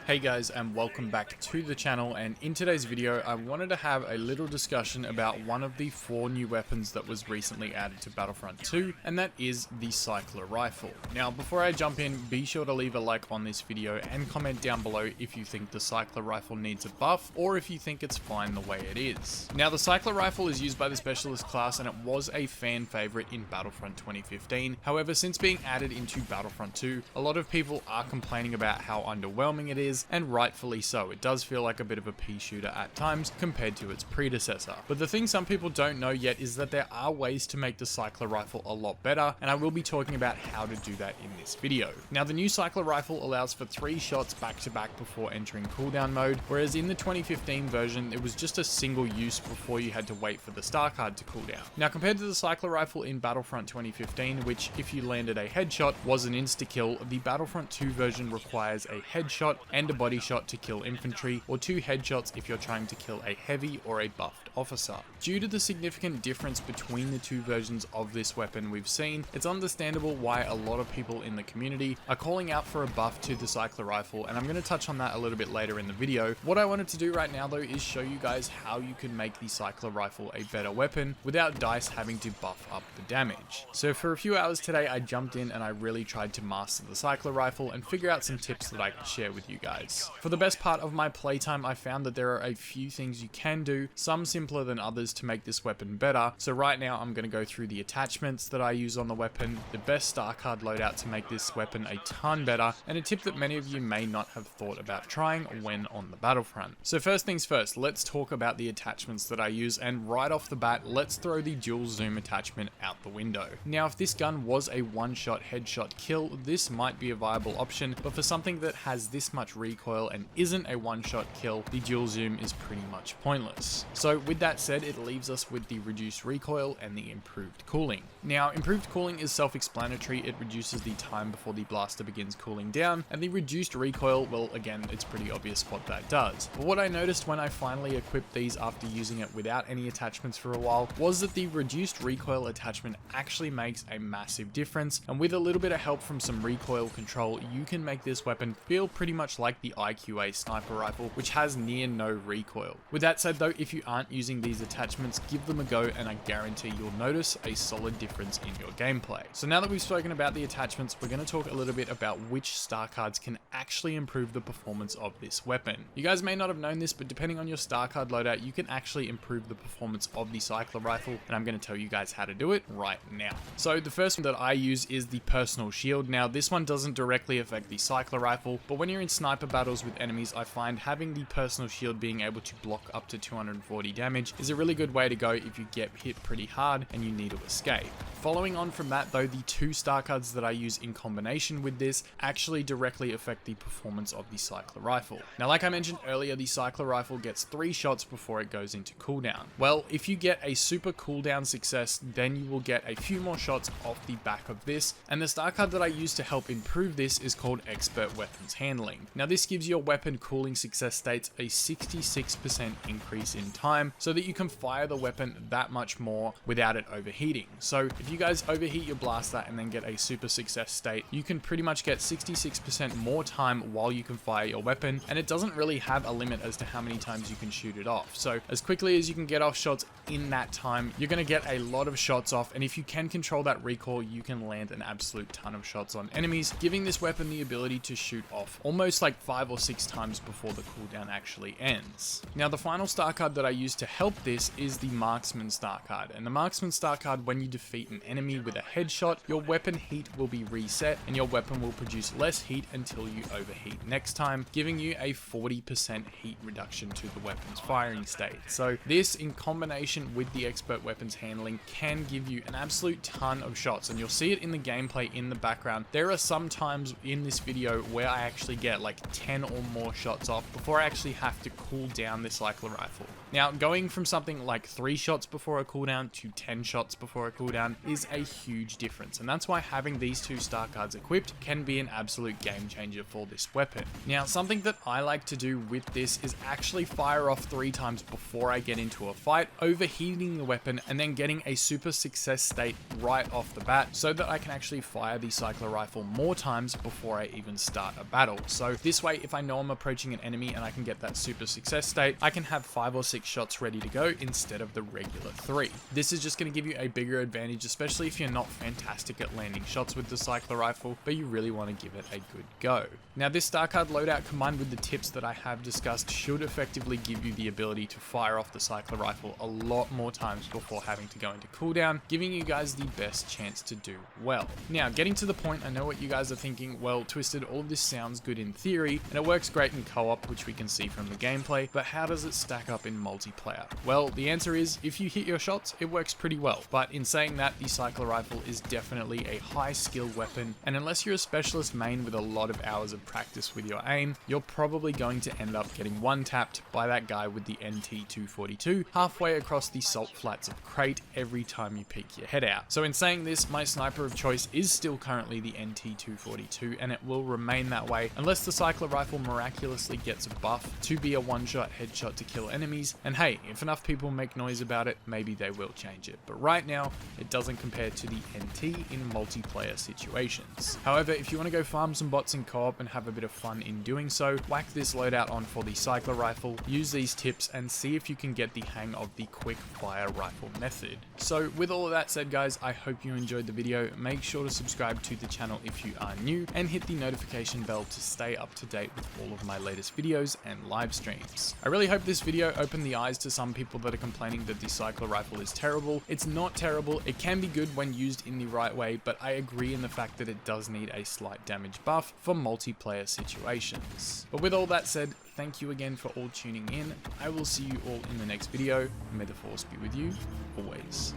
Hey guys, and welcome back to the channel, and in today's video I wanted to have a little discussion about one of the 4 new weapons that was recently added to Battlefront 2, and that is the Cycler Rifle. Now before I jump in, be sure to leave a like on this video and comment down below if you think the Cycler Rifle needs a buff or if you think it's fine the way it is. Now the Cycler Rifle is used by the Specialist class and it was a fan favourite in Battlefront 2015, however since being added into Battlefront 2, a lot of people are complaining about how underwhelming it is, and rightfully so. It does feel like a bit of a pea shooter at times compared to its predecessor. But the thing some people don't know yet is that there are ways to make the Cycler Rifle a lot better, and I will be talking about how to do that in this video. Now the new Cycler Rifle allows for 3 shots back to back before entering cooldown mode, whereas in the 2015 version it was just a single use before you had to wait for the star card to cooldown. Now compared to the Cycler Rifle in Battlefront 2015, which if you landed a headshot was an insta-kill, the Battlefront 2 version requires a headshot and a body shot to kill infantry, or 2 headshots if you're trying to kill a heavy or a buffed officer. Due to the significant difference between the 2 versions of this weapon we've seen, it's understandable why a lot of people in the community are calling out for a buff to the Cycler Rifle, and I'm going to touch on that a little bit later in the video. What I wanted to do right now though is show you guys how you can make the Cycler Rifle a better weapon without DICE having to buff up the damage. So for a few hours today I jumped in and I really tried to master the Cycler Rifle and figure out some tips that I could share with you guys. For the best part of my playtime, I found that there are a few things you can do, some simpler than others, to make this weapon better. So right now I'm going to go through the attachments that I use on the weapon, the best star card loadout to make this weapon a ton better, and a tip that many of you may not have thought about trying when on the Battlefront. So first things first, let's talk about the attachments that I use, and right off the bat, let's throw the dual zoom attachment out the window. Now if this gun was a one-shot headshot kill, this might be a viable option, but for something that has this much recoil and isn't a one-shot kill, the dual zoom is pretty much pointless. So with that said, it leaves us with the reduced recoil and the improved cooling. Now improved cooling is self-explanatory. It reduces the time before the blaster begins cooling down, and the reduced recoil, well again, it's pretty obvious what that does. But what I noticed when I finally equipped these after using it without any attachments for a while was that the reduced recoil attachment actually makes a massive difference, and with a little bit of help from some recoil control, you can make this weapon feel pretty much like the IQA sniper rifle, which has near no recoil. With that said though, if you aren't using these attachments, give them a go and I guarantee you'll notice a solid difference in your gameplay. So now that we've spoken about the attachments, we're going to talk a little bit about which star cards can actually improve the performance of this weapon. You guys may not have known this, but depending on your star card loadout, you can actually improve the performance of the Cycler Rifle, and I'm going to tell you guys how to do it right now. So the first one that I use is the personal shield. Now this one doesn't directly affect the Cycler Rifle, but when you're in sniper battles with enemies, I find having the personal shield being able to block up to 240 damage is a really good way to go if you get hit pretty hard and you need to escape. Following on from that though, the 2 star cards that I use in combination with this actually directly affect the performance of the Cycler Rifle. Now like I mentioned earlier, the Cycler Rifle gets 3 shots before it goes into cooldown. Well, if you get a super cooldown success, then you will get a few more shots off the back of this, and the star card that I use to help improve this is called Expert Weapons Handling. Now this gives your weapon cooling success states a 66% increase in time, so that you can fire the weapon that much more without it overheating. So if you guys overheat your blaster and then get a super success state, you can pretty much get 66% more time while you can fire your weapon, and it doesn't really have a limit as to how many times you can shoot it off. So as quickly as you can get off shots in that time, you're going to get a lot of shots off, and if you can control that recoil, you can land an absolute ton of shots on enemies, giving this weapon the ability to shoot off almost like 5 or 6 times before the cooldown actually ends. Now the final star card that I use to help this is the Marksman star card, and the Marksman star card, when you defeat an enemy with a headshot, your weapon heat will be reset and your weapon will produce less heat until you overheat next time, giving you a 40% heat reduction to the weapon's firing state. So this in combination with the Expert Weapons Handling can give you an absolute ton of shots, and you'll see it in the gameplay in the background. There are some times in this video where I actually get like 10 or more shots off before I actually have to cool down this Cycler Rifle. Now going from something like 3 shots before a cooldown to 10 shots before a cooldown is a huge difference, and that's why having these 2 star cards equipped can be an absolute game changer for this weapon. Now something that I like to do with this is actually fire off 3 times before I get into a fight, overheating the weapon and then getting a super success state right off the bat so that I can actually fire the Cycler Rifle more times before I even start a battle. So this This way, if I know I'm approaching an enemy and I can get that super success state, I can have 5 or 6 shots ready to go instead of the regular 3. This is just going to give you a bigger advantage, especially if you're not fantastic at landing shots with the cycler rifle, but you really want to give it a good go. Now, this star card loadout combined with the tips that I have discussed should effectively give you the ability to fire off the cycler rifle a lot more times before having to go into cooldown, giving you guys the best chance to do well. Now, getting to the point, I know what you guys are thinking. Well, Twisted, all of this sounds good in theory, and it works great in co-op, which we can see from the gameplay, but how does it stack up in multiplayer? Well, the answer is, if you hit your shots, it works pretty well. But in saying that, the cycler rifle is definitely a high skill weapon, and unless you're a specialist main with a lot of hours of practice with your aim, you're probably going to end up getting one-tapped by that guy with the NT242 halfway across the salt flats of Crate every time you peek your head out. So in saying this, my sniper of choice is still currently the NT242, and it will remain that way unless the cycler rifle miraculously gets a buff to be a one-shot headshot to kill enemies. And hey, if enough people make noise about it, maybe they will change it. But right now, it doesn't compare to the NT in multiplayer situations. However, if you want to go farm some bots in co-op and have a bit of fun in doing so, whack this loadout on for the cycler rifle, use these tips, and see if you can get the hang of the quick fire rifle method. So with all of that said, guys, I hope you enjoyed the video. Make sure to subscribe to the channel if you are new, and hit the notification bell to stay up to date with all of my latest videos and live streams. I really hope this video opened the eyes to some people that are complaining that the cycler rifle is terrible. It's not terrible. It can be good when used in the right way, but I agree in the fact that it does need a slight damage buff for multiplayer situations. But with all that said, thank you again for all tuning in. I will see you all in the next video. May the force be with you always.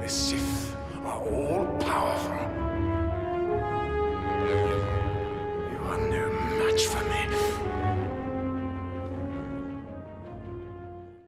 The Sith are all powerful. You are no match for me.